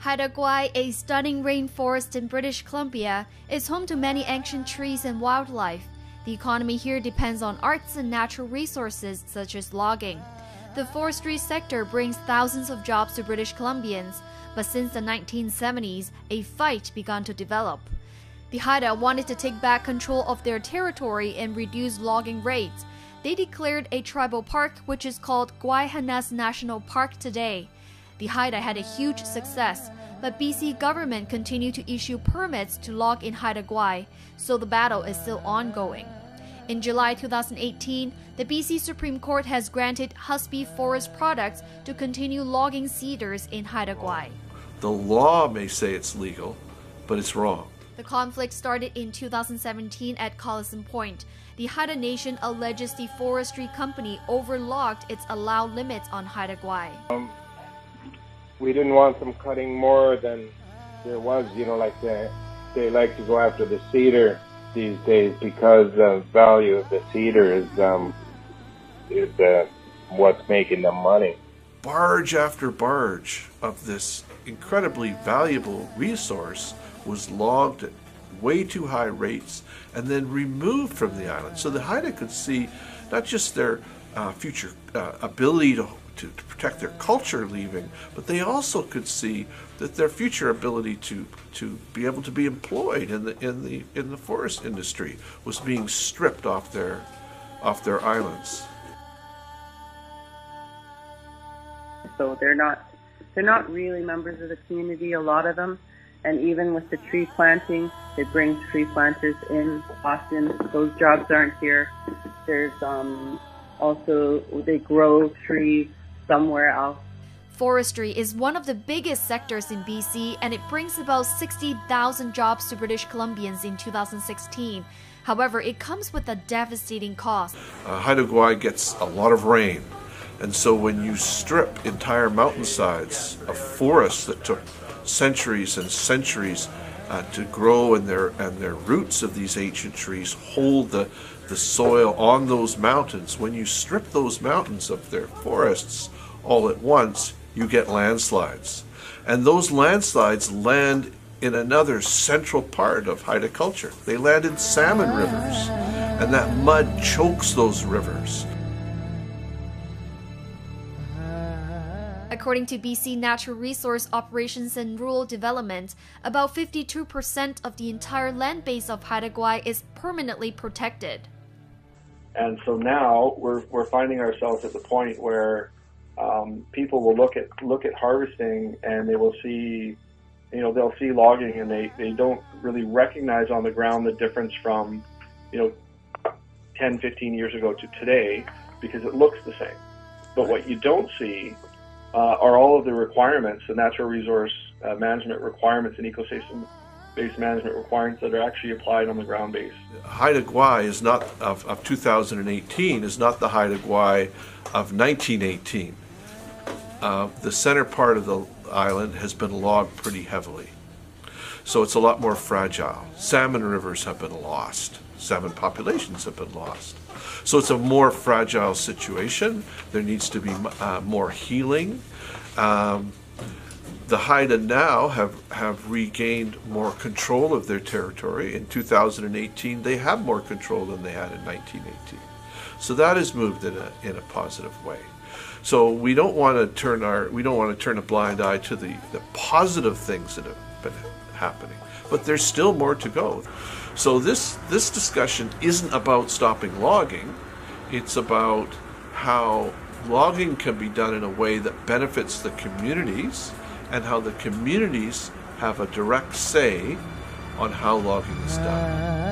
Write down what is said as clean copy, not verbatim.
Haida Gwaii, a stunning rainforest in British Columbia, is home to many ancient trees and wildlife. The economy here depends on arts and natural resources such as logging. The forestry sector brings thousands of jobs to British Columbians, but since the 1970s, a fight began to develop. The Haida wanted to take back control of their territory and reduce logging rates. They declared a tribal park, which is called Gwaii National Park today. The Haida had a huge success, but BC government continued to issue permits to log in Haida Gwaii, so the battle is still ongoing. In July 2018, the BC Supreme Court has granted Husby Forest Products to continue logging cedars in Haida Gwaii. The law may say it's legal, but it's wrong. The conflict started in 2017 at Collison Point. The Haida Nation alleges the forestry company overlogged its allowed limits on Haida Gwaii. We didn't want them cutting more than there was, like they like to go after the cedar these days because the value of the cedar is what's making them money. Barge after barge of this incredibly valuable resource was logged at way too high rates and then removed from the island. So the Haida could see not just their future ability to protect their culture leaving, but they also could see that their future ability to be able to be employed in the forest industry was being stripped off their islands. So they're not really members of the community, a lot of them. And even with the tree planting, they bring tree planters in Boston. Those jobs aren't here. There's also, they grow trees somewhere else. Forestry is one of the biggest sectors in BC, and it brings about 60,000 jobs to British Columbians in 2016. However, it comes with a devastating cost. Haida Gwaii gets a lot of rain, and so when you strip entire mountainsides of forests that took centuries and centuries to grow, and their roots of these ancient trees hold the soil on those mountains. When you strip those mountains of their forests all at once, you get landslides. And those landslides land in another central part of Haida culture. They land in salmon rivers, and that mud chokes those rivers. According to BC Natural Resource Operations and Rural Development, about 52% of the entire land base of Haida Gwaii is permanently protected. And so now we're finding ourselves at the point where people will look at harvesting, and they will see, they'll see logging, and they don't really recognize on the ground the difference from 10, 15 years ago to today, because it looks the same. But what you don't see are all of the requirements, the natural resource management requirements and ecosystem-based management requirements that are actually applied on the ground base. Haida Gwaii is not of 2018 is not the Haida Gwaii of 1918. The center part of the island has been logged pretty heavily, so it's a lot more fragile. Salmon rivers have been lost. Salmon populations have been lost. So it's a more fragile situation. There needs to be more healing. The Haida now have regained more control of their territory. In 2018, they have more control than they had in 1918. So that has moved in a positive way. So we don't want to turn a blind eye to the positive things that have been happening, but there's still more to go. So this discussion isn't about stopping logging. It's about how logging can be done in a way that benefits the communities, and how the communities have a direct say on how logging is done.